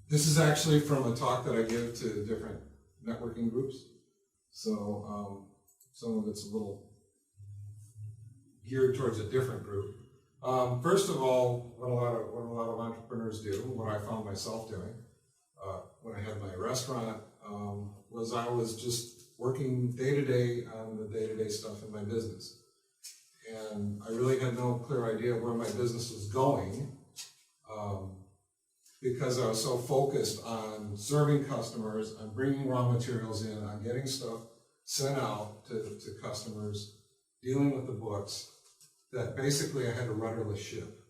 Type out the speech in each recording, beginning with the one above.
This is actually from a talk that I give to different networking groups. So some of it's a little geared towards a different group. First of all, what a lot of entrepreneurs do, what I found myself doing when I had my restaurant, was I was just working day to day on the day-to-day stuff in my business. And I really had no clear idea where my business was going, because I was so focused on serving customers, on bringing raw materials in, on getting stuff sent out to customers, dealing with the books, that basically I had a rudderless ship.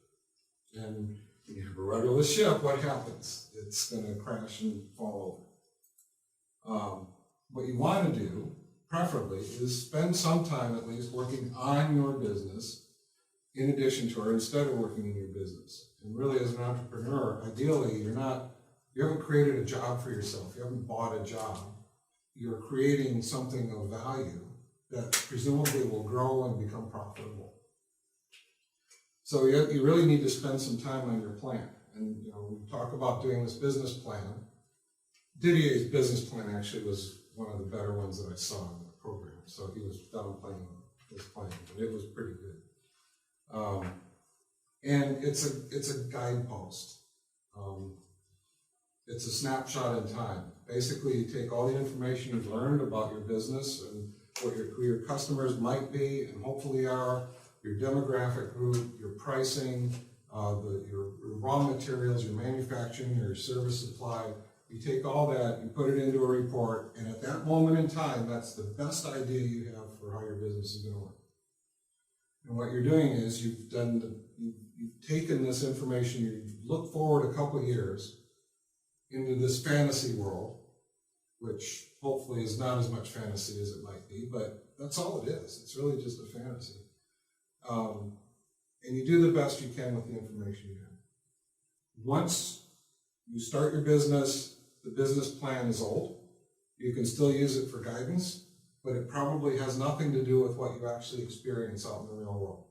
And when you have a rudderless ship, what happens? It's going to crash and fall over. What you want to do, preferably, is spend some time at least working on your business in addition to, or instead of working in your business. And really, as an entrepreneur, ideally, you haven't created a job for yourself. You haven't bought a job. You're creating something of value that presumably will grow and become profitable. So you really need to spend some time on your plan. And we talk about doing this business plan. Didier's business plan actually was one of the better ones that I saw in the program. So he was downplaying his plan, but it was pretty good. And it's a guidepost. It's a snapshot in time. Basically, you take all the information you've learned about your business and what who your customers might be and hopefully are, your demographic group, your pricing, your raw materials, your manufacturing, your service supply. You take all that, you put it into a report, and at that moment in time, that's the best idea you have for how your business is going to work. And what you're doing is you've taken this information, you look forward a couple of years into this fantasy world, which hopefully is not as much fantasy as it might be, but that's all it is. It's really just a fantasy. And you do the best you can with the information you have. Once you start your business, the business plan is old. You can still use it for guidance, but it probably has nothing to do with what you actually experience out in the real world.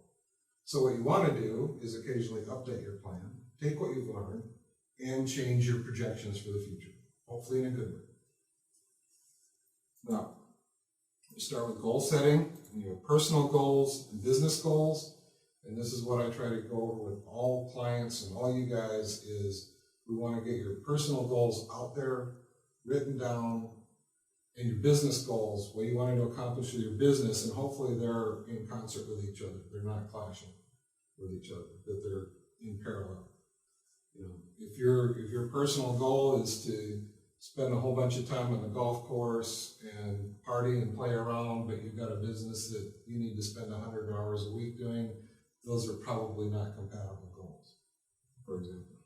So what you want to do is occasionally update your plan, take what you've learned, and change your projections for the future, hopefully in a good way. Now, you start with goal setting, and you have personal goals and business goals, and this is what I try to go over with all clients and all you guys is we want to get your personal goals out there, written down, and your business goals, what you want to accomplish with your business, and hopefully they're in concert with each other. They're not clashing with each other, that they're in parallel. If your personal goal is to spend a whole bunch of time on the golf course and party and play around, but you've got a business that you need to spend 100 hours a week doing, those are probably not compatible goals, for example.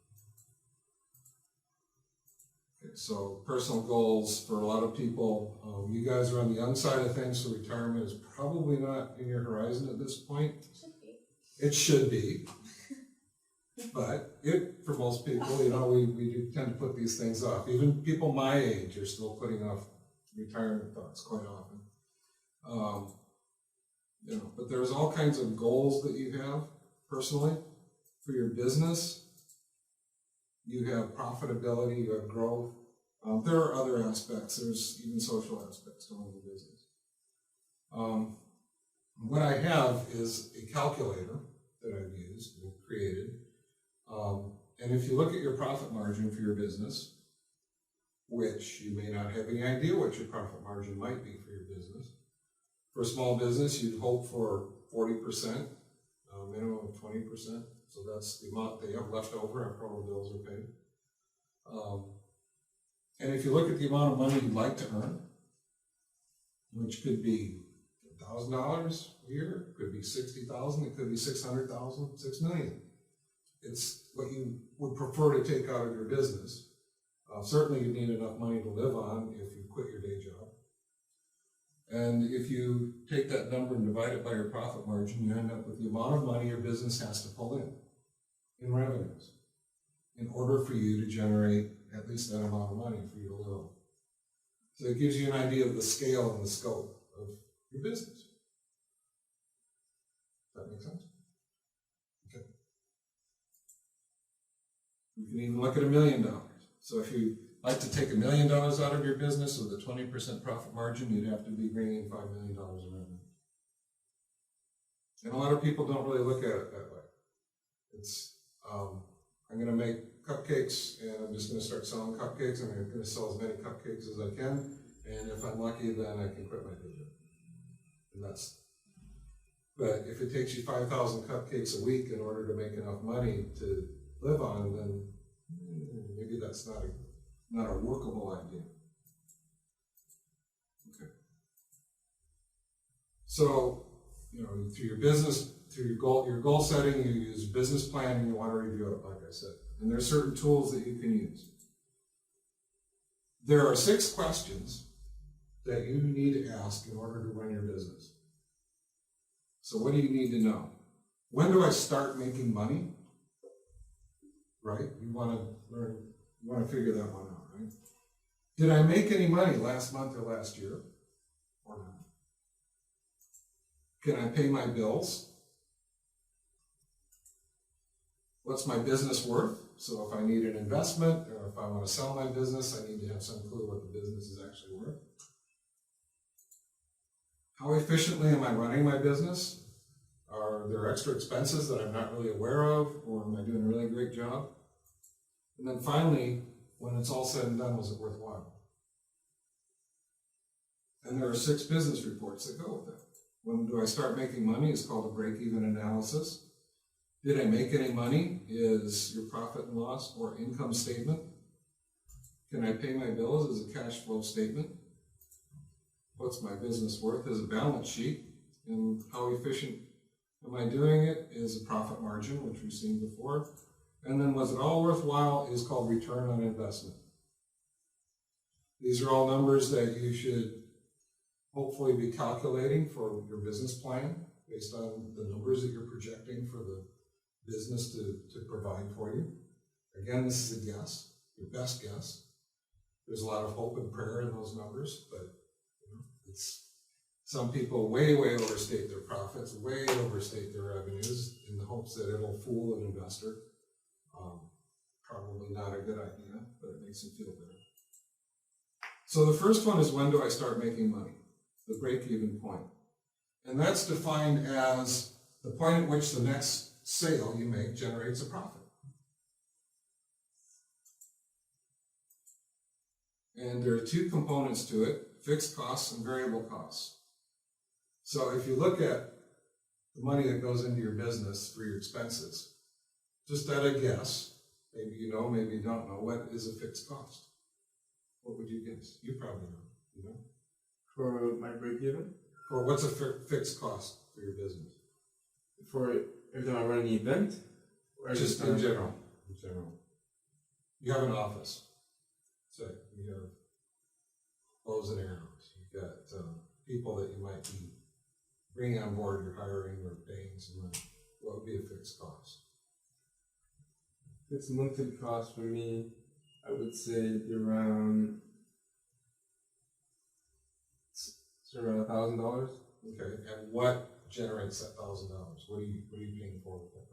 Okay, so personal goals for a lot of people, you guys are on the young side of things, so retirement is probably not in your horizon at this point. It should be. But for most people, we do tend to put these things off. Even people my age are still putting off retirement thoughts quite often. But there's all kinds of goals that you have personally for your business. You have profitability, you have growth. There are other aspects. There's even social aspects to owning a business. What I have is a calculator that I've used and created. And if you look at your profit margin for your business, which you may not have any idea what your profit margin might be for your business. For a small business, you'd hope for 40%, minimum of 20%. So that's the amount they have left over after all the bills are paid. And if you look at the amount of money you'd like to earn, which could be $1,000 a year, it could be $60,000, it could be $600,000, $6 million. It's what you would prefer to take out of your business. Certainly you need enough money to live on if you quit your day job. And if you take that number and divide it by your profit margin, you end up with the amount of money your business has to pull in revenues, in order for you to generate at least that amount of money for you to live on. So it gives you an idea of the scale and the scope of your business. Does that make sense? Okay. You can even look at $1 million. So if you like to take $1 million out of your business with a 20% profit margin, you'd have to be bringing in $5 million in revenue. And a lot of people don't really look at it that way. It's, I'm going to make cupcakes, and I'm just going to start selling cupcakes, and I'm going to sell as many cupcakes as I can, and if I'm lucky, then I can quit my day job. And that's, but if it takes you 5,000 cupcakes a week in order to make enough money to live on, then maybe that's not a workable idea. Okay. So, you know, through your business, through your goal setting, you use a business plan, and you want to review it, like I said. And there are certain tools that you can use. There are 6 questions that you need to ask in order to run your business. So what do you need to know? When do I start making money? Right? You want to learn, you want to figure that one out, right? Did I make any money last month or last year? Or not? Can I pay my bills? What's my business worth? So if I need an investment, or if I want to sell my business, I need to have some clue what the business is actually worth. How efficiently am I running my business? Are there extra expenses that I'm not really aware of, or am I doing a really great job? And then finally, when it's all said and done, was it worthwhile? And there are 6 business reports that go with that. When do I start making money is called a break-even analysis. Did I make any money is your profit and loss or income statement. Can I pay my bills is a cash flow statement. What's my business worth is a balance sheet. And how efficient am I doing it is a profit margin, which we've seen before. And then was it all worthwhile is called return on investment. These are all numbers that you should hopefully be calculating for your business plan based on the numbers that you're projecting for the business to provide for you. Again, this is a guess, your best guess. There's a lot of hope and prayer in those numbers, but it's some people way overstate their profits, way overstate their revenues in the hopes that it'll fool an investor. Probably not a good idea, but it makes them feel better. So the first one is, when do I start making money? The break-even point. And that's defined as the point at which the next sale you make generates a profit. And there are 2 components to it, fixed costs and variable costs. So if you look at the money that goes into your business for your expenses, just at a guess, maybe you know, maybe you don't know, what is a fixed cost? What would you guess? You probably know. You know? For my break-even? Or what's a fixed cost for your business? For every time I run an event? Or just in general. In general. You have an office. So you have bows and arrows. You've got people that you might be bringing on board, you're hiring or paying some money. What would be a fixed cost? Fixed monthly cost for me, I would say around $1,000. Okay, and what generates that $1,000? What are you paying for with that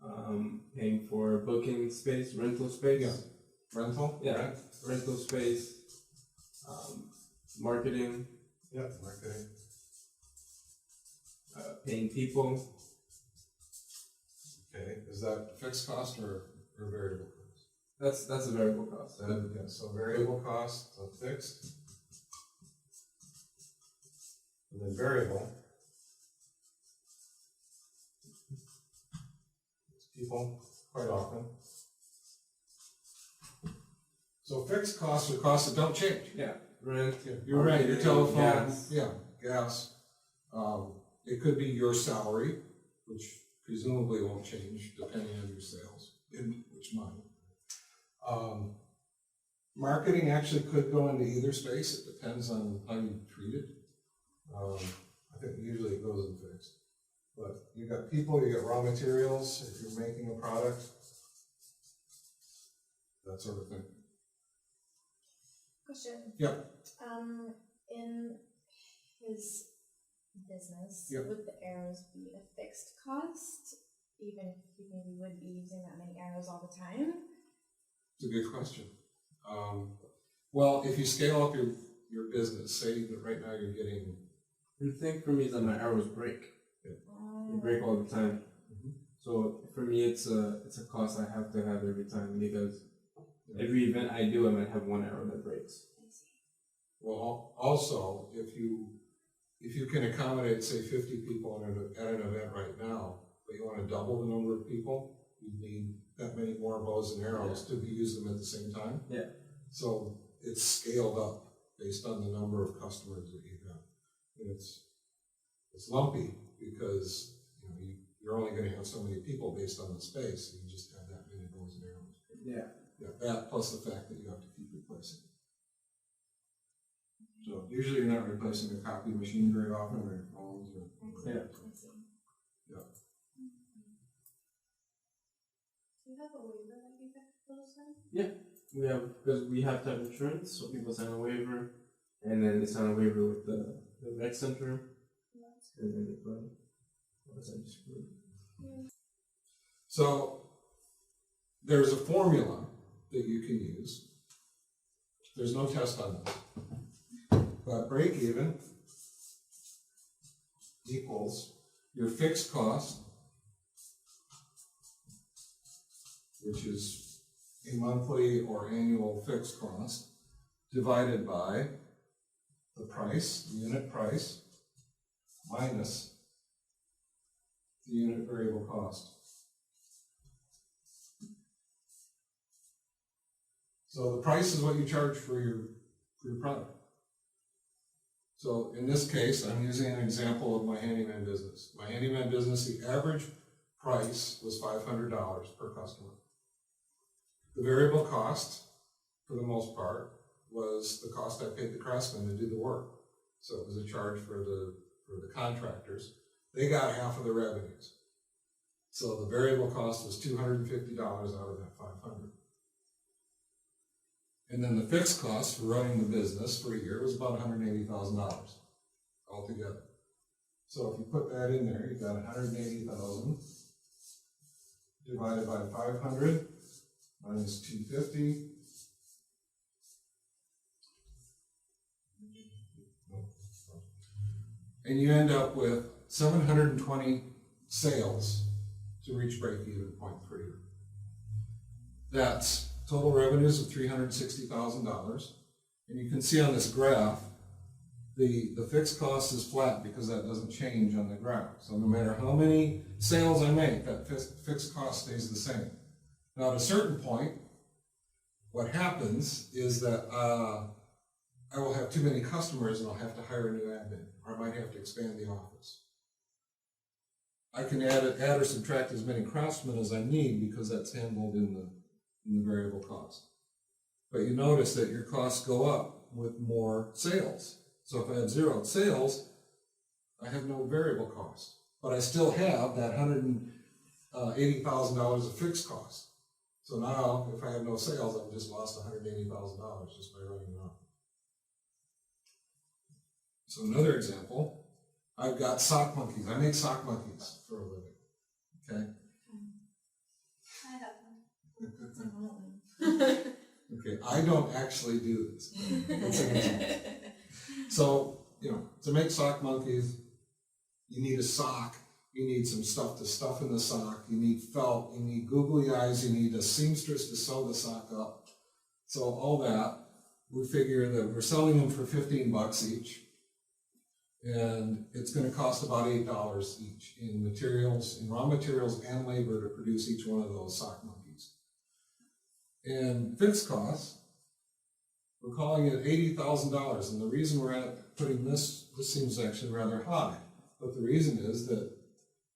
$1,000? Paying for booking space, rental space. Yeah. Rental? Yeah, Rent? rental space, marketing. Yeah, marketing. Paying people. Okay, is that fixed cost or variable cost? That's a variable cost. Yeah, so variable cost, so fixed. And then variable. People, quite often. So fixed costs are costs that don't change. Yeah, rent. Your rent, your telephone, gas. Yeah, gas. It could be your salary, which presumably won't change depending on your sales, in which month. Marketing actually could go into either space. It depends on how you treat it. I think usually it goes in fixed. But you got people, you got raw materials, if you're making a product, that sort of thing. Question. Yep. In his business, Yep. would the arrows be a fixed cost, even if he maybe would be using that many arrows all the time? It's a good question. Well, if you scale up your business, say that right now you're getting, The thing for me is that my arrows break. They break all the time. So for me, it's a cost I have to have every time, because every event I do, I might have one arrow that breaks. well, also, if you can accommodate, say, 50 people at an event right now, but you want to double the number of people, you need that many more bows and arrows to use them at the same time. Yeah. So it's scaled up based on the number of customers that you have. And it's lumpy because you're only going to have so many people based on the space. You just have that many bows and arrows. Yeah. Yeah, that plus the fact that you have to keep replacing. So usually you're not replacing a copy machine very often, or your phones, or Yeah. yeah. Do you have a waiver that you get for those then? Because we have to have insurance, so people sign a waiver, and then they sign a waiver with the rec center, and then they put what is that, just put it. So there's a formula that you can use. There's no test on this. But break even equals your fixed cost, which is a monthly or annual fixed cost, divided by the price, the unit price, minus the unit variable cost. So the price is what you charge for your product. So in this case, I'm using an example of my handyman business. My handyman business, the average price was $500 per customer. The variable cost, for the most part, was the cost I paid the craftsmen to do the work. So it was a charge for the contractors. They got half of the revenues. So the variable cost was $250 out of that $500. And then the fixed cost for running the business for a year was about $180,000 altogether. So if you put that in there, you've got $180,000 divided by 500 minus 250. And you end up with 720 sales to reach break-even point per year. That's total revenues of $360,000. And you can see on this graph, the fixed cost is flat because that doesn't change on the graph. So no matter how many sales I make, that fixed cost stays the same. Now at a certain point, what happens is that I will have too many customers and I'll have to hire a new admin, or I might have to expand the office. I can add or subtract as many craftsmen as I need because that's handled in the variable cost. But you notice that your costs go up with more sales. So if I have zero sales, I have no variable cost. But I still have that $180,000 of fixed cost. So now, if I have no sales, I've just lost $180,000 just by running it off. So another example, I've got sock monkeys. I make sock monkeys for a living. Okay? I have one. Okay, I don't actually do this. It's an example. So, to make sock monkeys, you need a sock, you need some stuff to stuff in the sock, you need felt, you need googly eyes, you need a seamstress to sew the sock up. So all that, we figure that we're selling them for $15 each, and it's going to cost about $8 each in materials, in raw materials and labor to produce each one of those sock monkeys. And fixed costs, we're calling it $80,000, and the reason we're putting this seems actually rather high, but the reason is that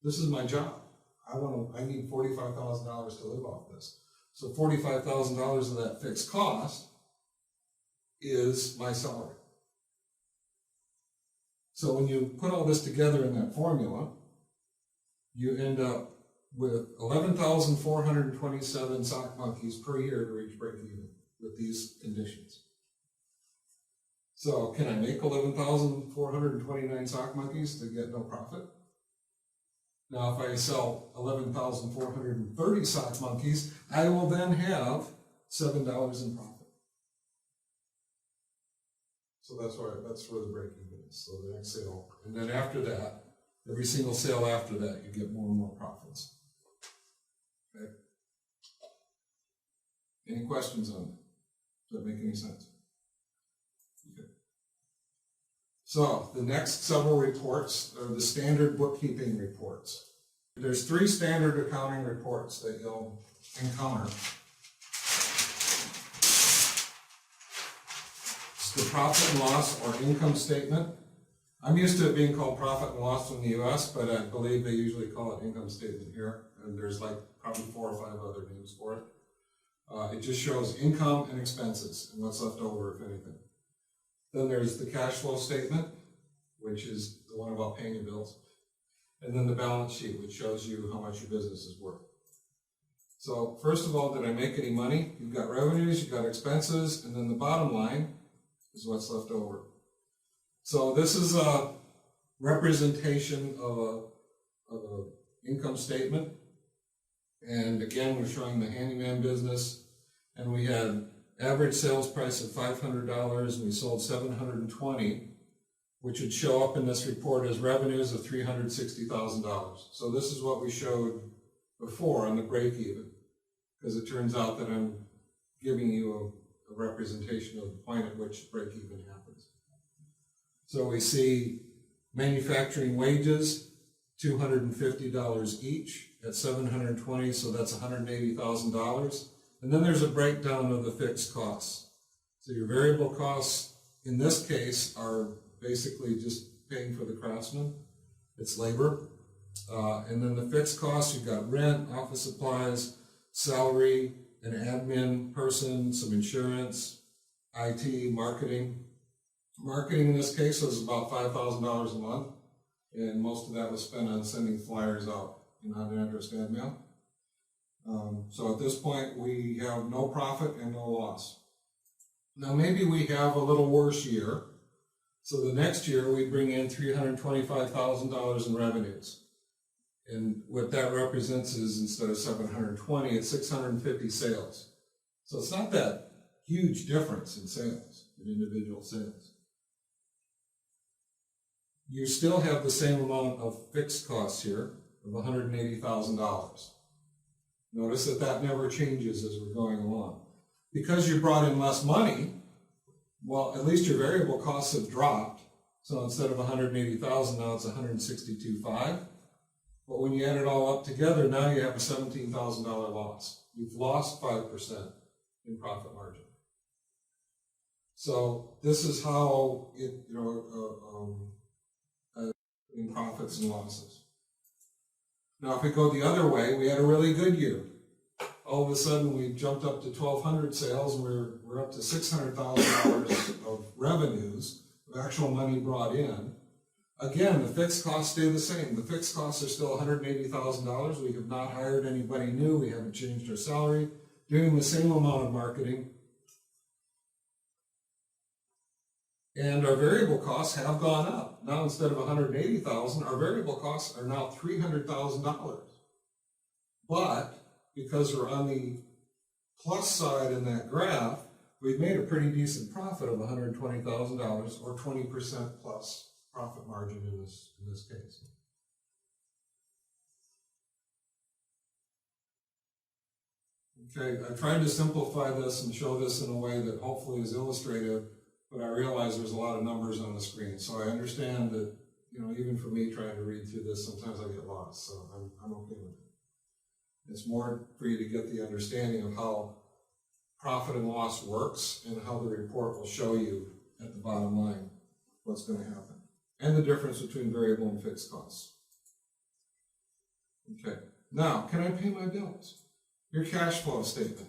this is my job. I need $45,000 to live off this. So $45,000 of that fixed cost is my salary. So when you put all this together in that formula, you end up with 11,427 sock monkeys per year to reach break even with these conditions. So can I make 11,429 sock monkeys to get no profit? Now if I sell 11,430 sock monkeys, I will then have $7 in profit. So that's where the break even is. So the next sale, and then after that, every single sale after that, you get more and more profits. Okay. Any questions on that? Does that make any sense? Okay. So the next several reports are the standard bookkeeping reports. There's 3 standard accounting reports that you'll encounter. It's the profit and loss or income statement. I'm used to it being called profit and loss in the US, but I believe they usually call it income statement here. And there's like probably 4 or 5 other names for it. It just shows income and expenses and what's left over, if anything. Then there's the cash flow statement, which is the one about paying your bills. And then the balance sheet, which shows you how much your business is worth. So first of all, did I make any money? You've got revenues, you've got expenses, and then the bottom line is what's left over. So this is a representation of a income statement. And again, we're showing the handyman business, and we had average sales price of $500, and we sold 720, which would show up in this report as revenues of $360,000. So this is what we showed before on the break even, because it turns out that I'm giving you a representation of the point at which break even happens. So we see manufacturing wages, $250 each at 720, so that's $180,000. And then there's a breakdown of the fixed costs. So your variable costs, in this case, are basically just paying for the craftsman. It's labor. And then the fixed costs, you've got rent, office supplies, salary, an admin person, some insurance, IT, marketing. Marketing in this case was about $5,000 a month, and most of that was spent on sending flyers out in unaddressed ad mail. So at this point, we have no profit and no loss. Now maybe we have a little worse year. So the next year we bring in $325,000 in revenues. And what that represents is, instead of 720, it's 650 sales. So it's not that huge difference in sales, in individual sales. You still have the same amount of fixed costs here of $180,000. Notice that that never changes as we're going along. Because you brought in less money, well, at least your variable costs have dropped. So instead of $180,000, now it's $162,500. But when you add it all up together, now you have a $17,000 loss. You've lost 5% in profit margin. So this is how it, in profits and losses. Now, if we go the other way, we had a really good year. All of a sudden, we jumped up to 1,200 sales, and we're up to $600,000 of revenues, of actual money brought in. Again, the fixed costs stay the same. The fixed costs are still $180,000. We have not hired anybody new. We haven't changed our salary. Doing the same amount of marketing. And our variable costs have gone up. Now, instead of $180,000, our variable costs are now $300,000. But because we're on the plus side in that graph, we've made a pretty decent profit of $120,000, or 20% plus profit margin in this case. Okay, I tried to simplify this and show this in a way that hopefully is illustrative, but I realize there's a lot of numbers on the screen. So I understand that, even for me trying to read through this, sometimes I get lost, so I'm okay with it. It's more for you to get the understanding of how profit and loss works and how the report will show you at the bottom line what's going to happen, and the difference between variable and fixed costs. Okay, now, can I pay my bills? Your cash flow statement.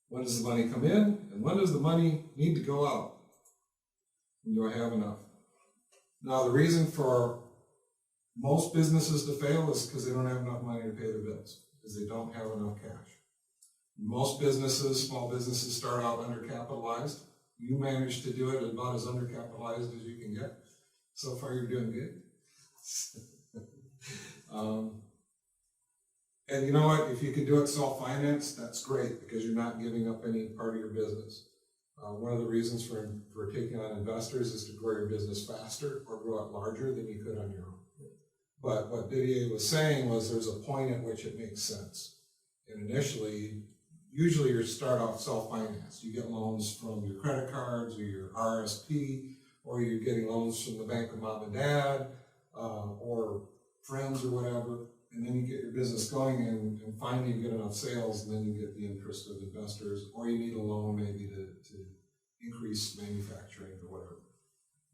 When does the money come in, and when does the money need to go out? And do I have enough? Now, the reason for most businesses to fail is because they don't have enough money to pay their bills, because they don't have enough cash. Most businesses, small businesses, start out undercapitalized. You manage to do it about as undercapitalized as you can get. So far, you're doing good. And you know what, if you can do it self-finance, that's great, because you're not giving up any part of your business. One of the reasons for taking on investors is to grow your business faster or grow it larger than you could on your own. But what BWY was saying was there's a point at which it makes sense. And initially, usually you start off self-financed. You get loans from your credit cards or your RSP, or you're getting loans from the bank of mom and dad, or friends or whatever. And then you get your business going, and finally you get enough sales, and then you get the interest of investors, or you need a loan maybe to increase manufacturing or whatever.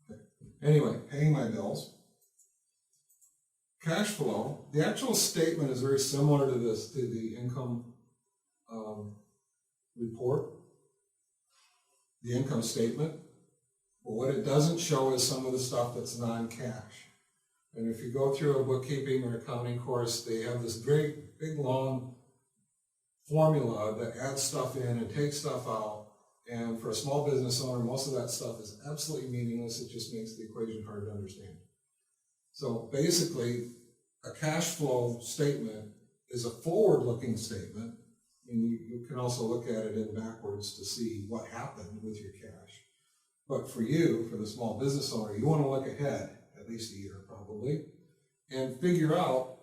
Okay. Anyway, paying my bills. Cash flow, the actual statement is very similar to this, to the income report, the income statement. But what it doesn't show is some of the stuff that's non-cash. And if you go through a bookkeeping or accounting course, they have this great big long formula that adds stuff in and takes stuff out. And for a small business owner, most of that stuff is absolutely meaningless. It just makes the equation hard to understand. So basically, a cash flow statement is a forward-looking statement. And you can also look at it in backwards to see what happened with your cash. But for you, for the small business owner, you want to look ahead, at least a year probably, and figure out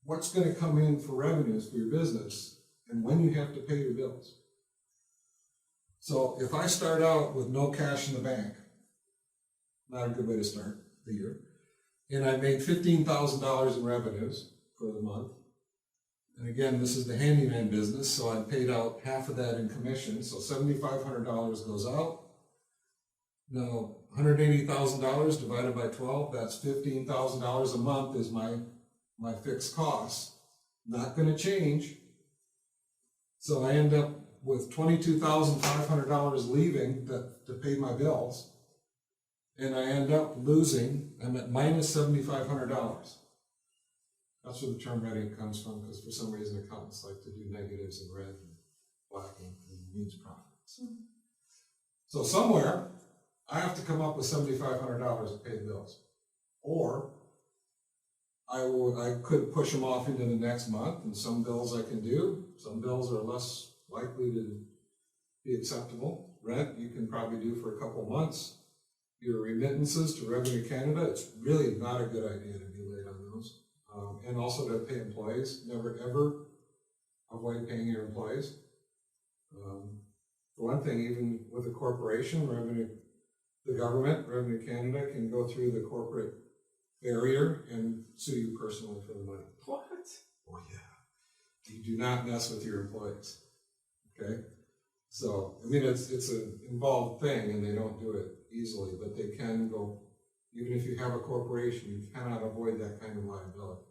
what's going to come in for revenues for your business and when you have to pay your bills. So if I start out with no cash in the bank, not a good way to start the year, and I made $15,000 in revenues for the month, and again, this is the handyman business, so I paid out half of that in commission, so $7,500 goes out. Now, $180,000 divided by 12, that's $15,000 a month is my fixed cost. Not going to change. So I end up with $22,500 leaving to pay my bills. And I end up losing, I'm at minus $7,500. That's where the term red ink comes from, because for some reason accountants like to do negatives in red and black ink and means profits. So somewhere, I have to come up with $7,500 to pay the bills. Or I could push them off into the next month, and some bills I can do. Some bills are less likely to be acceptable. Rent, you can probably do for a couple months. Your remittances to Revenue Canada, it's really not a good idea to be late on those. And also to pay employees. Never ever avoid paying your employees. For one thing, even with a corporation, the government, Revenue Canada, can go through the corporate barrier and sue you personally for the money. What? Oh yeah. You do not mess with your employees. Okay? So, I mean, it's an involved thing, and they don't do it easily, but they can go, even if you have a corporation, you cannot avoid that kind of liability.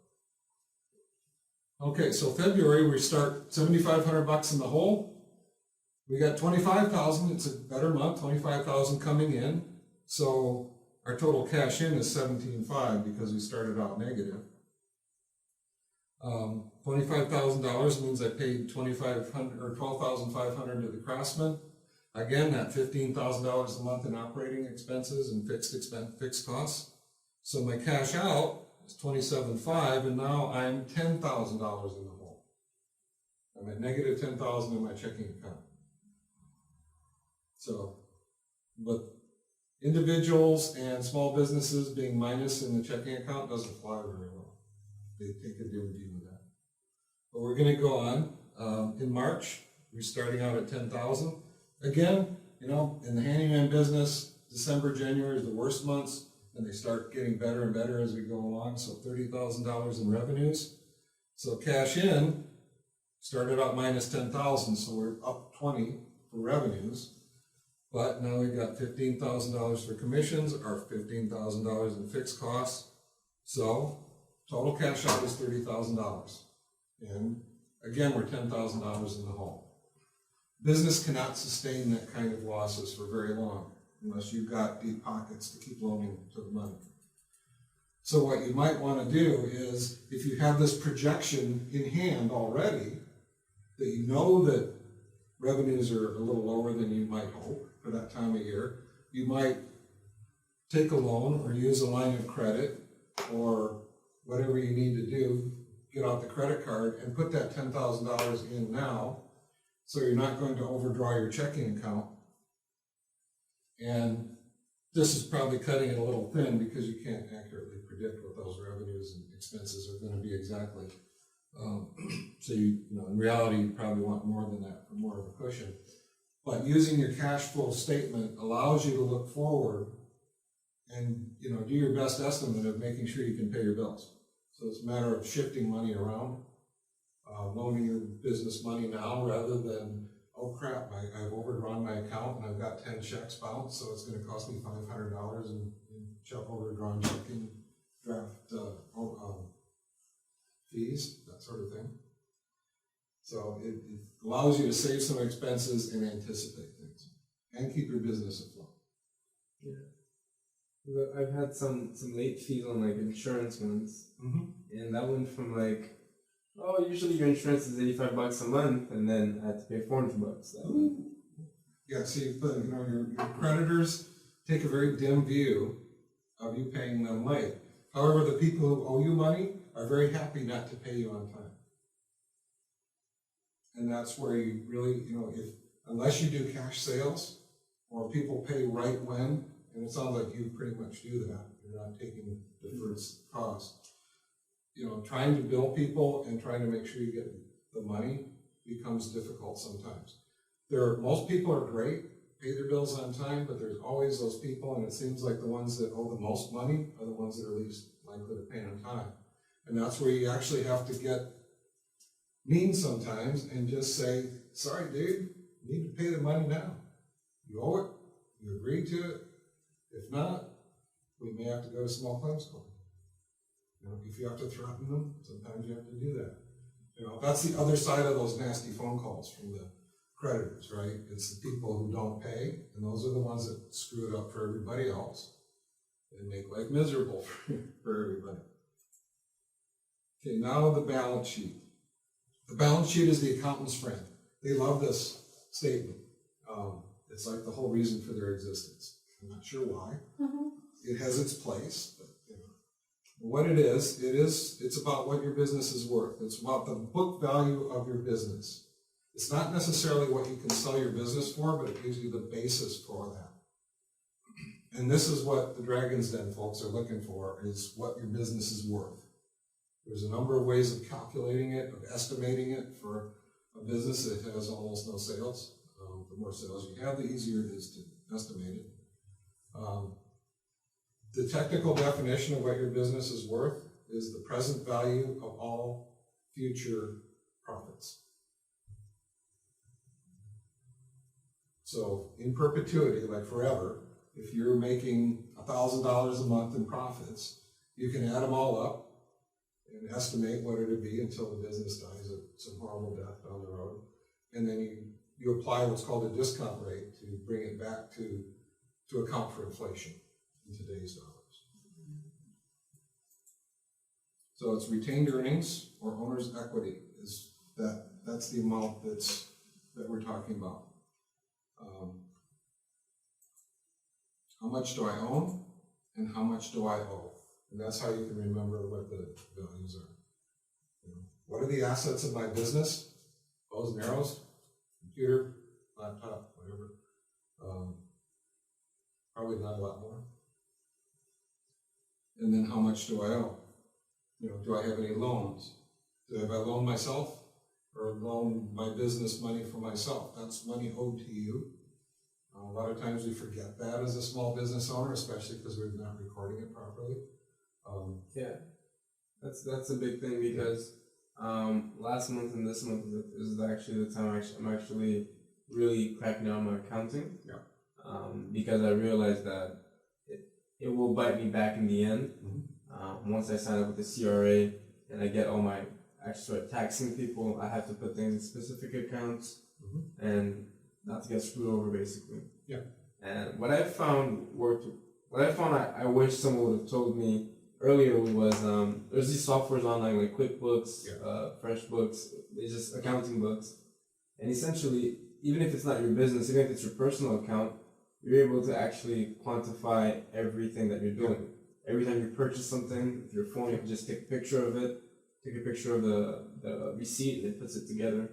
Okay, so February, we start $7,500 in the hole. We got $25,000, it's a better month, $25,000 coming in. So our total cash in is $17,500 because we started out negative. $25,000 means I paid $2,500 or $12,500 to the craftsman. Again, that $15,000 a month in operating expenses and fixed costs. So my cash out is $27,500, and now I'm $10,000 in the hole. I'm at negative $10,000 in my checking account. So, but individuals and small businesses being minus in the checking account doesn't fly very well. They take a dim view of that. But we're going to go on. In March, we're starting out at $10,000. Again, you know, in the handyman business, December, January is the worst months, and they start getting better and better as we go along. So $30,000 in revenues. So cash in started out minus $10,000, so we're up $20,000 for revenues. But now we've got $15,000 for commissions, or $15,000 in fixed costs. So total cash out is $30,000. And again, we're $10,000 in the hole. Business cannot sustain that kind of losses for very long unless you've got deep pockets to keep loaning to the money. So what you might want to do is, if you have this projection in hand already, that you know that revenues are a little lower than you might hope for that time of year, you might take a loan or use a line of credit or whatever you need to do, get out the credit card and put that $10,000 in now, so you're not going to overdraw your checking account. And this is probably cutting it a little thin because you can't accurately predict what those revenues and expenses are going to be exactly. So in reality, you probably want more than that for more of a cushion. But using your cash flow statement allows you to look forward and do your best estimate of making sure you can pay your bills. So it's a matter of shifting money around, loaning your business money now rather than, oh crap, I've overdrawn my account and I've got 10 checks bounced, so it's going to cost me $500 in check overdrawn checking draft fees, that sort of thing. So it allows you to save some expenses and anticipate things and keep your business afloat. Yeah. I've had some late fees on like insurance ones, and that went from like, oh, usually your insurance is $85 a month, and then I had to pay $400 that month. Yeah, see, but your creditors take a very dim view of you paying them late. However, the people who owe you money are very happy not to pay you on time. And that's where you really, unless you do cash sales or people pay right when, and it sounds like you pretty much do that, you're not taking deferred cost. Trying to bill people and trying to make sure you get the money becomes difficult sometimes. Most people are great, pay their bills on time, but there's always those people, and it seems like the ones that owe the most money are the ones that are least likely to pay on time. And that's where you actually have to get mean sometimes and just say, sorry, dude, you need to pay the money now. You owe it, you agreed to it. If not, we may have to go to small claims court. If you have to threaten them, sometimes you have to do that. That's the other side of those nasty phone calls from the creditors, right? It's the people who don't pay, and those are the ones that screw it up for everybody else and make life miserable for everybody. Okay, now the balance sheet. The balance sheet is the accountant's friend. They love this statement. It's like the whole reason for their existence. I'm not sure why. It has its place, but what it's about what your business is worth. It's about the book value of your business. It's not necessarily what you can sell your business for, but it gives you the basis for that. And this is what the Dragon's Den folks are looking for, is what your business is worth. There's a number of ways of calculating it, of estimating it for a business that has almost no sales. The more sales you have, the easier it is to estimate it. The technical definition of what your business is worth is the present value of all future profits. So in perpetuity, like forever, if you're making $1,000 a month in profits, you can add them all up and estimate what it would be until the business dies of some horrible death down the road. And then you apply what's called a discount rate to bring it back to account for inflation in today's dollars. So it's retained earnings or owner's equity that's the amount that we're talking about. How much do I own and how much do I owe? And that's how you can remember what the values are. What are the assets of my business? Bows and arrows, computer, laptop, whatever. Probably not a lot more. And then how much do I owe? Do I have any loans? Have I loaned myself or loaned my business money for myself? That's money owed to you. A lot of times we forget that as a small business owner, especially because we're not recording it properly. Yeah, that's a big thing because last month and this month is actually the time I'm actually really cracking down on my accounting. Yeah. Because I realized that it will bite me back in the end. Once I sign up with the CRA and I get all my actually start taxing people, I have to put things in specific accounts and not to get screwed over, basically. Yeah. And what I found I wish someone would have told me earlier was there's these softwares online like QuickBooks, FreshBooks, it's just accounting books, and essentially even if it's not your business, even if it's your personal account, you're able to actually quantify everything that you're doing. Every time you purchase something with your phone, you can just take a picture of it, take a picture of the receipt and it puts it together.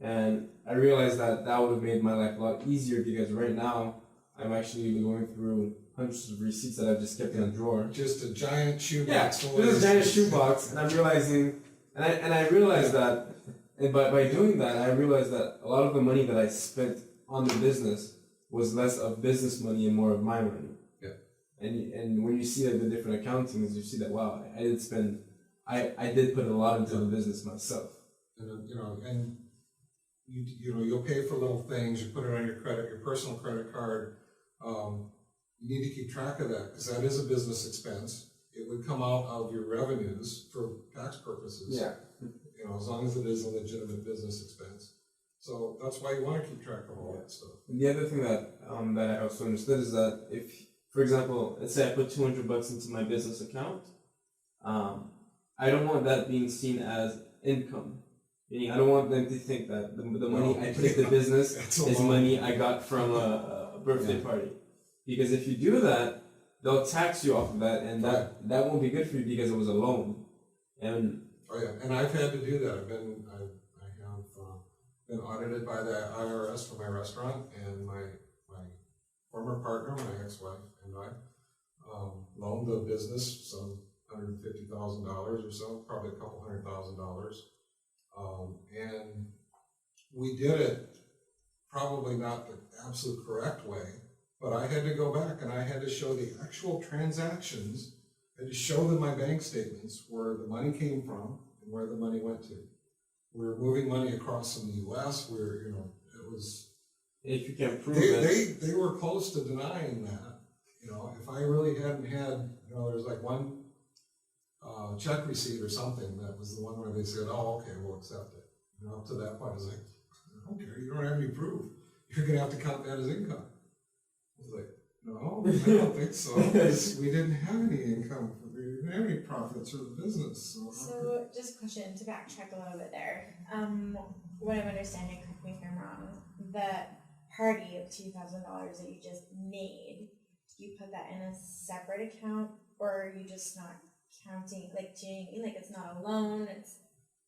And I realized that that would have made my life a lot easier because right now I'm actually going through hundreds of receipts that I've just kept in a drawer. Just a giant shoebox. Yeah, full of this is a giant receipts. shoebox, and I'm realizing, and I realized that, and by doing that, I realized that a lot of the money that I spent on the business was less of business money and more of my money. Yeah. And when you see like, the different accountings, you see that wow, I did spend, I did put a lot into the business myself. And and you'll pay for little things. You put it on your personal credit card. You need to keep track of that because that is a business expense. It would come out of your revenues for tax purposes. Yeah. As long as it is a legitimate business expense. So that's why you want to keep track of all that stuff. And the other thing that that I also understood is that if, for example, let's say I put $200 into my business account, I don't want that being seen as income. Meaning, I don't want them to think that the money I put into the business is money I got from a birthday party. Because if you do that, they'll tax you off of that, and that won't be good for you because it was a loan. And and I've had to do that. I have been audited by the IRS for my restaurant, and my former partner, my ex-wife, and I loaned the business some $150,000 or so, probably a couple $100,000. And we did it probably not the absolute correct way, but I had to go back and I had to show the actual transactions. I had to show them my bank statements where the money came from and where the money went to. We were moving money across from the U.S. It was. If you can prove it, they were close to denying that. If I really hadn't had, there's like one check receipt or something that was the one where they said, "Oh, okay, we'll accept it." Up to that point, I was like, "I don't care. You don't have any proof. You're going to have to count that as income." I was like, "No, I don't think so. We didn't have any income. We didn't have any profits for the business." So, just a question to backtrack a little bit there. What I'm understanding, correct me if I'm wrong, the party of $2,000 that you just made, you put that in a separate account, or are you just not counting, like, do you know what I mean? Like, it's not a loan, it's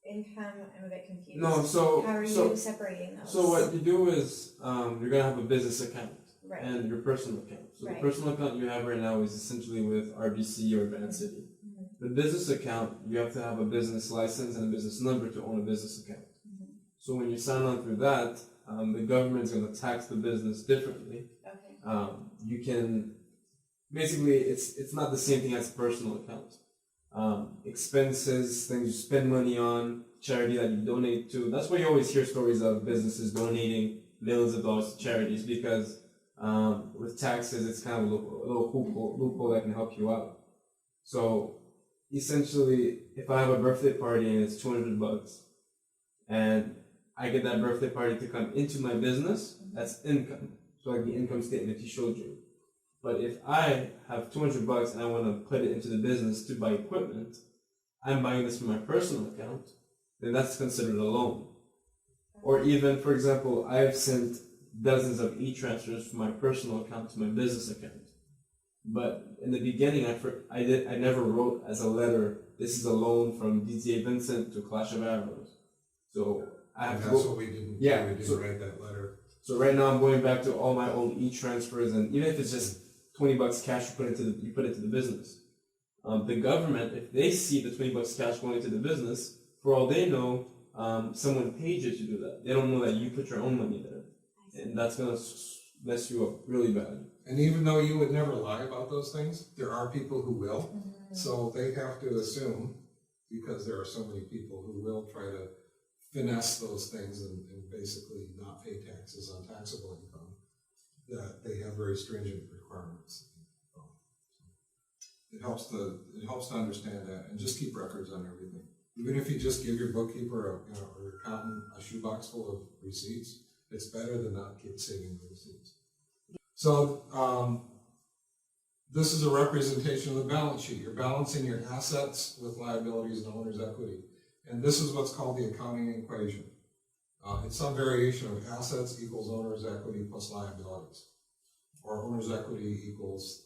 income. I'm a bit confused. No, so how are you separating those? So what you do is you're gonna have a business account Right. and your personal account. So Right. the personal account you have right now is essentially with RBC or Advanced City. Mm-hmm. The business account, you have to have a business license and a business number to own a business account. Mm-hmm. So when you sign on through that, the government's gonna tax the business differently. Okay. You can basically it's not the same thing as a personal account. Expenses, things you spend money on, charity that you donate to. That's why you always hear stories of businesses donating millions of dollars to charities because with taxes, it's kind of a little loophole that can help you out. So essentially, if I have a birthday party and it's $200, and I get that birthday party to come into my business, that's income. So like the income statement he showed you. But if I have $200 and I want to put it into the business to buy equipment, I'm buying this from my personal account, then that's considered a loan. Or even, for example, I've sent dozens of e-transfers from my personal account to my business account. But in the beginning, I never wrote as a letter, this is a loan from DTA Vincent to Clash of Arrows. So I have to go. That's what we didn't do. We didn't write that letter. So right now I'm going back to all my old e-transfers, and even if it's just $20 cash you put into the business. The government, if they see the $20 cash going into the business, for all they know, someone paid you to do that. They don't know that you put your own money there, and that's gonna mess you up really bad. And even though you would never lie about those things, there are people who will. Mm-hmm. So they have to assume, because there are so many people who will try to finesse those things and basically not pay taxes on taxable income, that they have very stringent requirements. It helps to understand that and just keep records on everything. Even if you just give your bookkeeper or your accountant a shoebox full of receipts, it's better than not keep saving the receipts. So this is a representation of the balance sheet. You're balancing your assets with liabilities and owner's equity. And this is what's called the accounting equation. It's some variation of assets equals owner's equity plus liabilities. Or owner's equity equals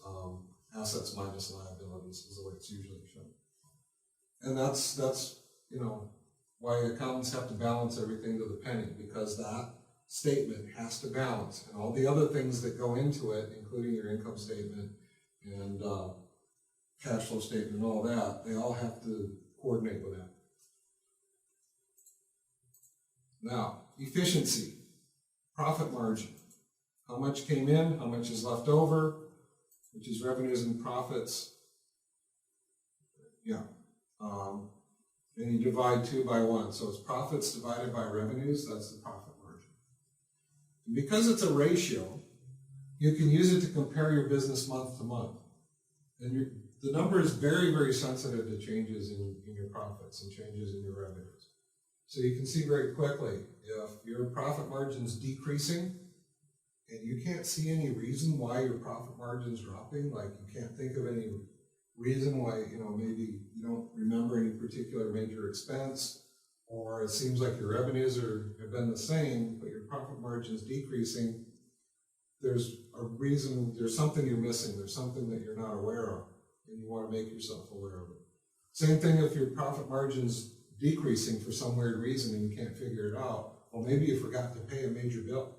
assets minus liabilities is the way it's usually shown. And that's why accountants have to balance everything to the penny, because that statement has to balance, and all the other things that go into it, including your income statement and cash flow statement and all that, they all have to coordinate with that. Now, efficiency, profit margin. How much came in, how much is left over, which is revenues and profits. Yeah. And you divide 2 by 1. So it's profits divided by revenues, that's the profit margin. And because it's a ratio, you can use it to compare your business month to month. And the number is very, very sensitive to changes in your profits and changes in your revenues. So you can see very quickly, if your profit margin's decreasing, and you can't see any reason why your profit margin's dropping, like you can't think of any reason why, maybe you don't remember any particular major expense, or it seems like your revenues have been the same, but your profit margin's decreasing, there's a reason, there's something you're missing, there's something that you're not aware of, and you want to make yourself aware of it. Same thing if your profit margin's decreasing for some weird reason and you can't figure it out, well, maybe you forgot to pay a major bill.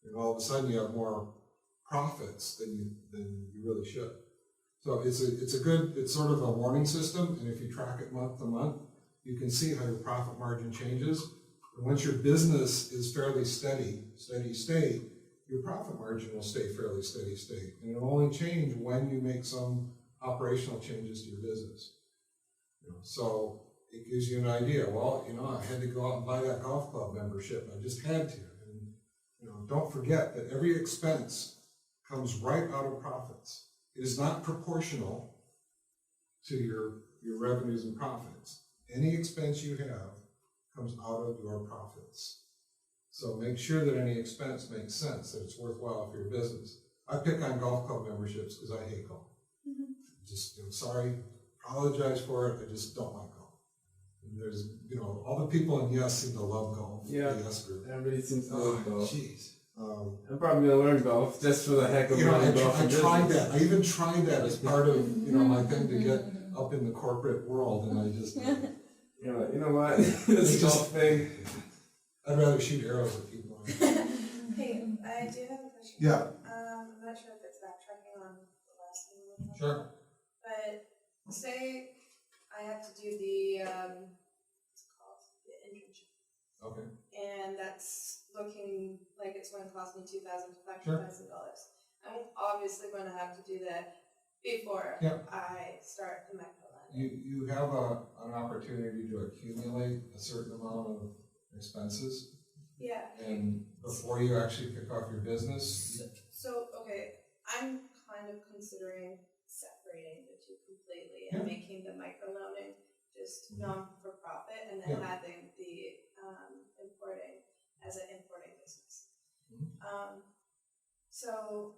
And all of a sudden you have more profits than you really should. So it's sort of a warning system, and if you track it month to month, you can see how your profit margin changes. And once your business is fairly steady state, your profit margin will stay fairly steady state. And it'll only change when you make some operational changes to your business. So it gives you an idea. Well, I had to go out and buy that golf club membership. I just had to. And don't forget that every expense comes right out of profits. It is not proportional to your revenues and profits. Any expense you have comes out of your profits. So make sure that any expense makes sense, that it's worthwhile for your business. I pick on golf club memberships because I hate golf. Just, sorry, apologize for it, I just don't like golf. And there's, all the people in Yes seem to love golf. Yeah, the Yes group. everybody seems to love golf. Jeez. I'm probably gonna learn golf just for the heck of learning golf. I tried that. I even tried that as part of my thing to get up in the corporate world, and I just you know what? This golf thing. I'd rather shoot arrows at people. Hey, I do have a question. Yeah. I'm not sure if it's backtracking on the last thing we were talking Sure. about. But say I have to do the what's it called? The internship. Okay. And that's looking like it's going to cost me $2,000 to Sure. $5,000. I'm obviously going to have to do that before Yep. I start the micro lending. You have an opportunity to accumulate a certain amount of expenses, Yeah. and before you actually kick off your business. So okay, I'm kind of considering separating the two completely and Yeah. making the micro loaning just non-for-profit, and then Yeah. having the importing as an importing business. So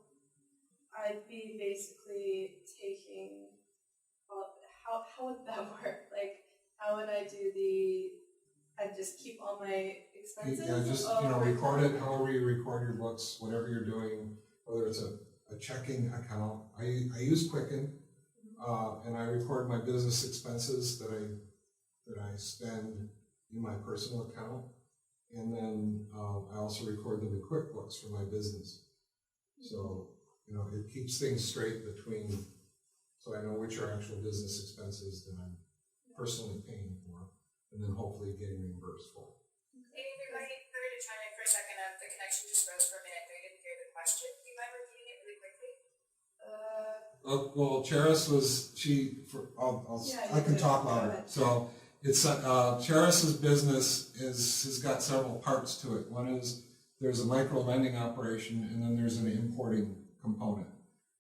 I'd be basically taking how would that work? Like, how would I do I'd just keep all my expenses? Yeah, just record it however you record your books, whatever you're doing, whether it's a checking account. I use Quicken, and I record my business expenses that I spend in my personal account, and then I also record them in QuickBooks for my business. So it keeps things straight between, so I know which are actual business expenses that I'm personally paying for, and then hopefully getting reimbursed for. Hey everybody, sorry to chime in for a second. The connection just froze for a minute. I didn't hear the question. Do you mind repeating it really quickly? Well, Cheris I can talk louder. So it's Cheris's business has got several parts to it. One is there's a micro lending operation, and then there's an importing component.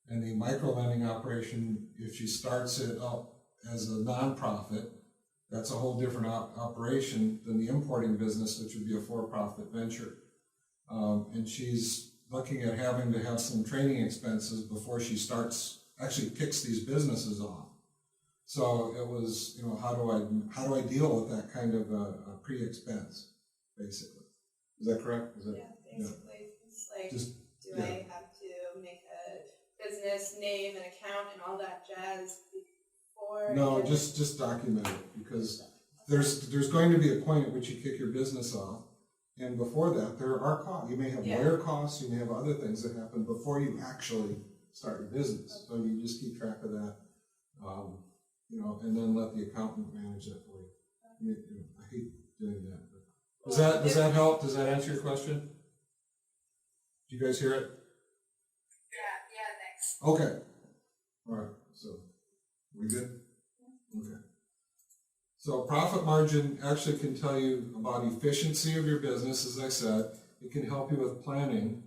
And the micro lending operation, if she starts it up as a nonprofit, that's a whole different operation than the importing business, which would be a for-profit venture. And she's looking at having to have some training expenses before she actually kicks these businesses off. So it was, how do I deal with that kind of a pre-expense, basically? Is that correct? Yeah, basically. It's like, I have to make a business name and account and all that jazz before? No, just document it, because there's going to be a point at which you kick your business off. And before that, there are costs. You may have Yeah. lawyer costs, you may have other things that happen before you actually start your business. So you just keep track of that, and then let the accountant manage that for you. I hate doing that. But does that help? Does that answer your question? Did you guys hear it? Yeah, thanks. Okay. All right, so we good? Okay. So profit margin actually can tell you about efficiency of your business, as I said. It can help you with planning,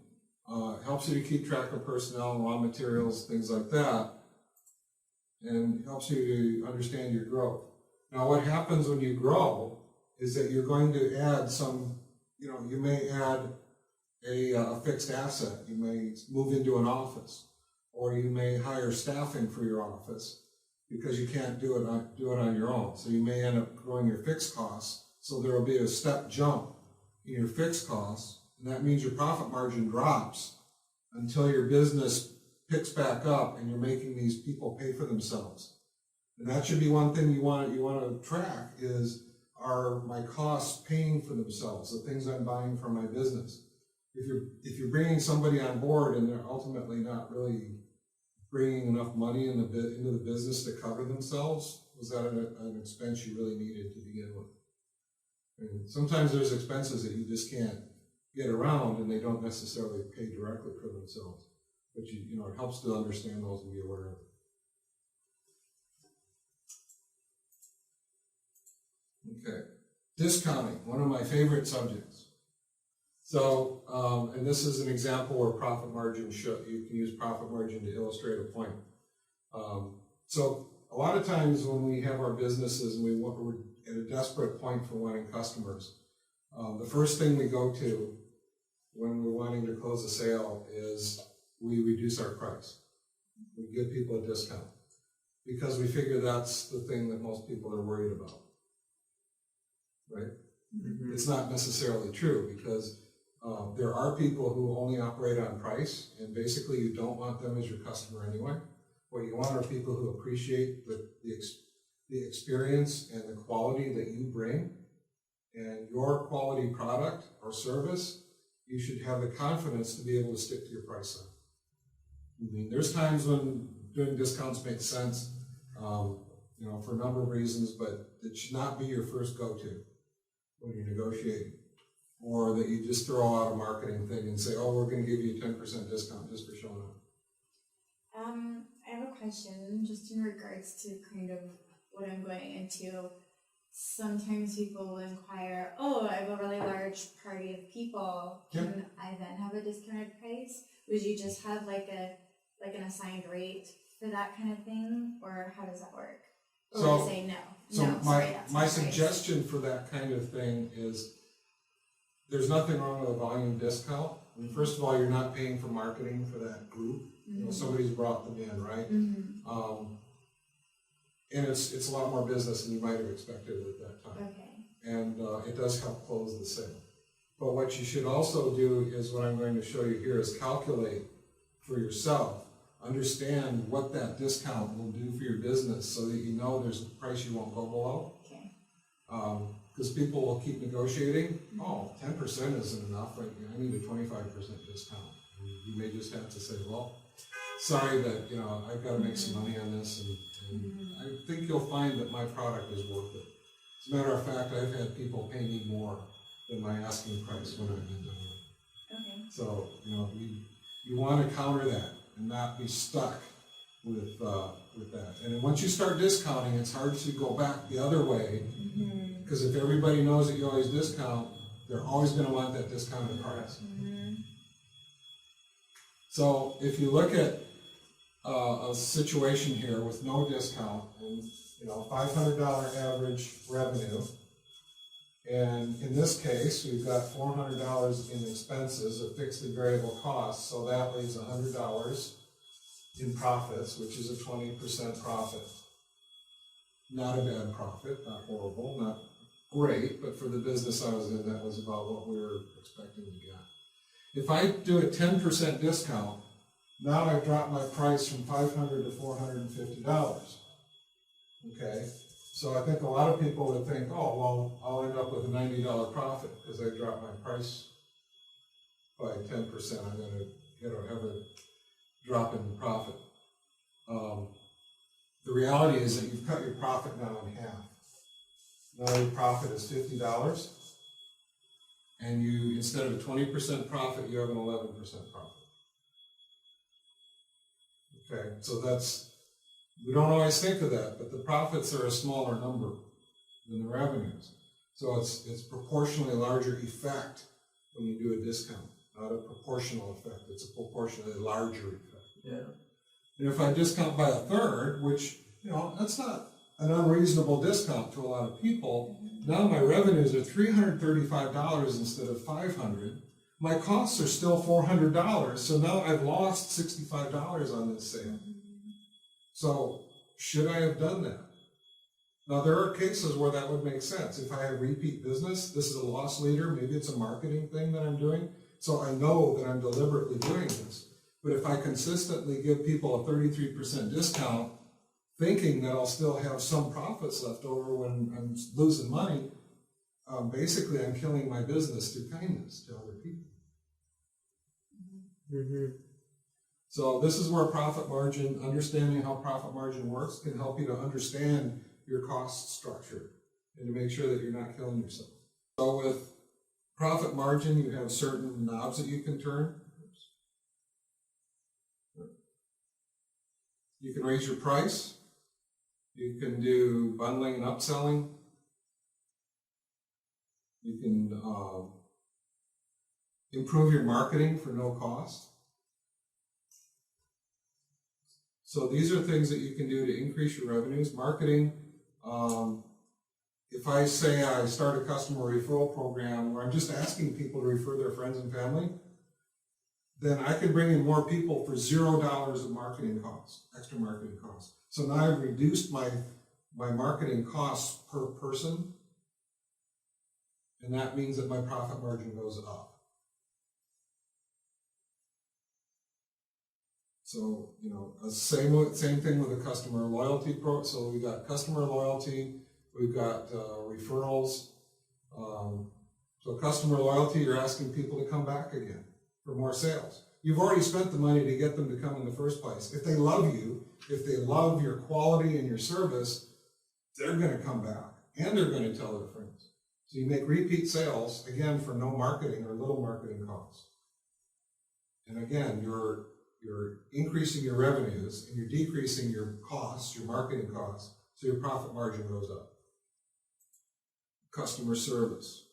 helps you to keep track of personnel and raw materials, things like that, and helps you to understand your growth. Now what happens when you grow is that you're going to add some, you may add a fixed asset. You may move into an office, or you may hire staffing for your office because you can't do it on your own. So you may end up growing your fixed costs. So there will be a step jump in your fixed costs, and that means your profit margin drops until your business picks back up and you're making these people pay for themselves. And that should be one thing you want to track is, are my costs paying for themselves, the things I'm buying for my business? If you're bringing somebody on board and they're ultimately not really bringing enough money into the business to cover themselves, was that an expense you really needed to begin with? And sometimes there's expenses that you just can't get around and they don't necessarily pay directly for themselves. But it helps to understand those and be aware of it. Okay. Discounting, one of my favorite subjects. So, and this is an example where profit margin you can use profit margin to illustrate a point. So a lot of times when we have our businesses and we're at a desperate point for wanting customers, the first thing we go to when we're wanting to close a sale is we reduce our price. We give people a discount because we figure that's the thing that most people are worried about, right? Mm-hmm. It's not necessarily true because there are people who only operate on price, and basically you don't want them as your customer anyway. What you want are people who appreciate the experience and the quality that you bring, and your quality product or service. You should have the confidence to be able to stick to your price line. I mean, there's times when doing discounts makes sense, for a number of reasons, but it should not be your first go-to when you're negotiating. Or that you just throw out a marketing thing and say, oh, we're going to give you a 10% discount just for showing up. I have a question just in regards to kind of what I'm going into. Sometimes people will inquire, oh, I have a really large party of people. Can I then have a discounted price? Would you just have like an assigned rate for that kind of thing? Or how does that work? Or So, would you say no? So no, sorry, that's my not suggestion for that kind of thing is there's nothing wrong with a volume discount. I mean, first of all, you're not paying for marketing for that group. Mm-hmm. Somebody's brought them in, right? Mm-hmm. And it's a lot more business than you might have expected at that time. Okay. And it does help close the sale. But what you should also do is what I'm going to show you here is calculate for yourself. Understand what that discount will do for your business so that you know there's a price you won't go below. Okay. Because people will keep negotiating. Oh, 10% isn't enough. I need a 25% discount. And you may just have to say, well, sorry that I've got to make some money on this, and I think you'll find that my product is worth it. As a matter of fact, I've had people pay me more than my asking price when I've been done with it. Okay. So you want to counter that and not be stuck with that. And then once you start discounting, it's hard to go back the other way, because if everybody knows that you always discount, they're always going to want that discounted price. So if you look at a situation here with no discount and $500 average revenue, and in this case we've got $400 in expenses of fixed and variable costs, so that leaves $100 in profits, which is a 20% profit. Not a bad profit, not horrible, not great, but for the business I was in, that was about what we were expecting to get. If I do a 10% discount, now I've dropped my price from $500 to $450. Okay? So I think a lot of people would think, oh, well, I'll end up with a $90 profit because I dropped my price by 10%. I'm going to, have a drop in profit. The reality is that you've cut your profit now in half. Now your profit is $50, and you, instead of a 20% profit, you have an 11% profit. Okay, so we don't always think of that, but the profits are a smaller number than the revenues. So it's proportionally larger effect when you do a discount, not a proportional effect, it's a proportionally larger effect. Yeah. And if I discount by a third, which, that's not an unreasonable discount to a lot of people, now my revenues are $335 instead of $500. My costs are still $400, so now I've lost $65 on this sale. So, should I have done that? Now, there are cases where that would make sense. If I have repeat business, this is a loss leader, maybe it's a marketing thing that I'm doing, so I know that I'm deliberately doing this. But if I consistently give people a 33% discount, thinking that I'll still have some profits left over when I'm losing money, basically I'm killing my business through kindness to other people. Mm-hmm. So this is where profit margin, understanding how profit margin works, can help you to understand your cost structure and to make sure that you're not killing yourself. So with profit margin, you have certain knobs that you can turn. You can raise your price. You can do bundling and upselling. You can improve your marketing for no cost. So these are things that you can do to increase your revenues. Marketing, if I say I start a customer referral program where I'm just asking people to refer their friends and family, then I can bring in more people for $0 of marketing costs, extra marketing costs. So now I've reduced my marketing costs per person, and that means that my profit margin goes up. So, same thing with the customer loyalty pro. So we got customer loyalty, we've got referrals. So customer loyalty, you're asking people to come back again for more sales. You've already spent the money to get them to come in the first place. If they love you, if they love your quality and your service, they're going to come back and they're going to tell their friends. So you make repeat sales, again, for no marketing or little marketing costs. And again, you're increasing your revenues and you're decreasing your costs, your marketing costs, so your profit margin goes up. Customer service.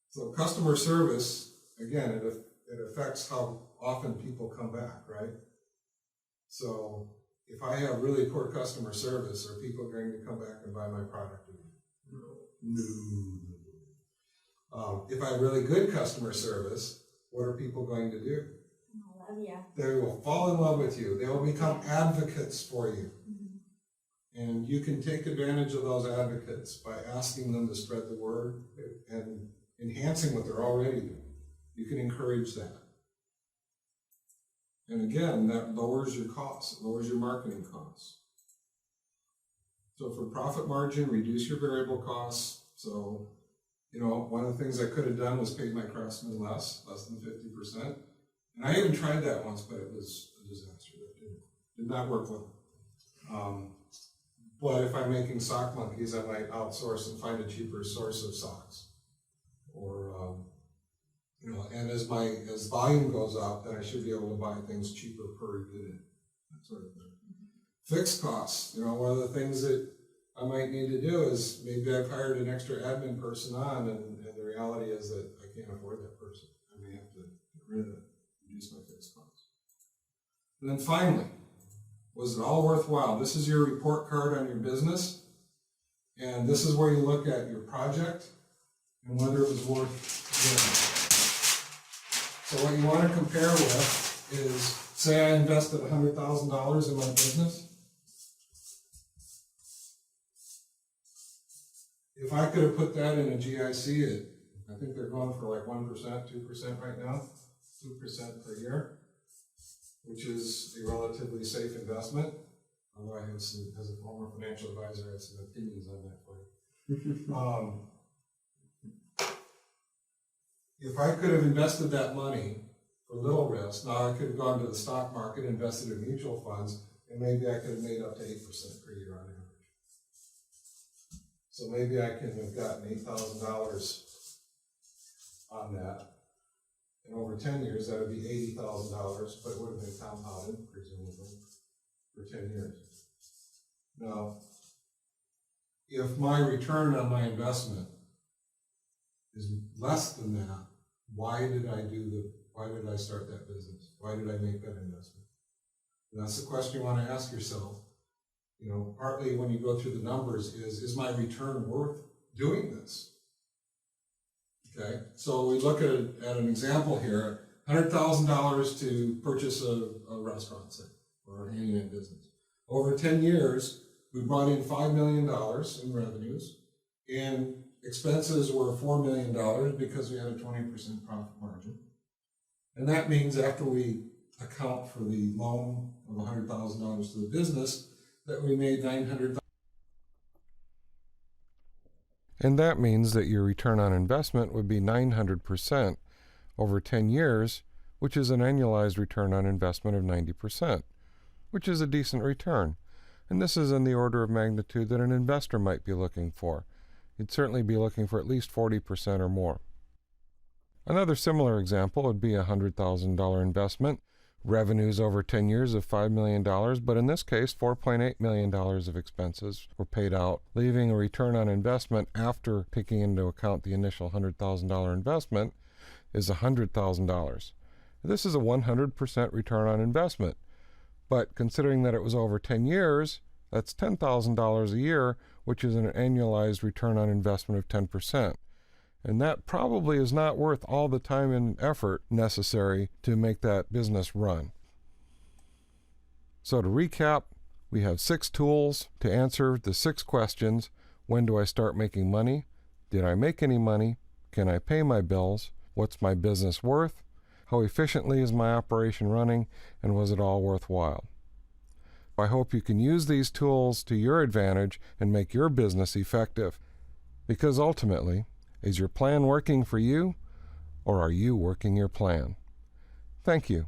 So customer service, again, it affects how often people come back, right? So if I have really poor customer service, are people going to come back and buy my product again? No. If I have really good customer service, what are people going to do? I love you. They will fall in love with you. They will become advocates for you. And you can take advantage of those advocates by asking them to spread the word and enhancing what they're already doing. You can encourage that. And again, that lowers your costs, it lowers your marketing costs. So for profit margin, reduce your variable costs. So, one of the things I could have done was paid my craftsmen less than 50%. And I even tried that once, but it was a disaster. That did not work well. But if I'm making sock monkeys, I might outsource and find a cheaper source of socks. Or, and as volume goes up, then I should be able to buy things cheaper per unit, that sort of thing. Fixed costs, one of the things that I might need to do is maybe I've hired an extra admin person on, and the reality is that I can't afford that person. I may have to get rid of it, reduce my fixed costs. And then finally, was it all worthwhile? This is your report card on your business, and this is where you look at your project and whether it was worth doing. So what you want to compare with is, say I invested $100,000 in my business. If I could have put that in a GIC, I think they're going for like 1%, 2% right now, 2% per year, which is a relatively safe investment. Although I had some, as a former financial advisor, I had some opinions on that for you. If I could have invested that money for little risk, now I could have gone to the stock market, invested in mutual funds, and maybe I could have made up to 8% per year on average. So maybe I can have gotten $8,000 on that. And over 10 years, that would be $80,000, but it would have been compounded, presumably, for 10 years. Now, if my return on my investment is less than that, why did I start that business? Why did I make that investment? And that's the question you want to ask yourself. You know, partly when you go through the numbers is my return worth doing this? Okay, so we look at an example here, $100,000 to purchase a restaurant, say, or a handyman business. Over 10 years, we brought in $5 million in revenues, and expenses were $4 million because we had a 20% profit margin. And that means after we account for the loan of $100,000 to the business, that we made $900,000. And that means that your return on investment would be 900% over 10 years, which is an annualized return on investment of 90%, which is a decent return. And this is in the order of magnitude that an investor might be looking for. You'd certainly be looking for at least 40% or more. Another similar example would be a $100,000 investment, revenues over 10 years of $5 million, but in this case, $4.8 million of expenses were paid out, leaving a return on investment after taking into account the initial $100,000 investment is $100,000. This is a 100% return on investment, but considering that it was over 10 years, that's $10,000 a year, which is an annualized return on investment of 10%. And that probably is not worth all the time and effort necessary to make that business run. So to recap, we have 6 tools to answer the 6 questions. When do I start making money? Did I make any money? Can I pay my bills? What's my business worth? How efficiently is my operation running? And was it all worthwhile? I hope you can use these tools to your advantage and make your business effective. Because ultimately, is your plan working for you, or are you working your plan? Thank you.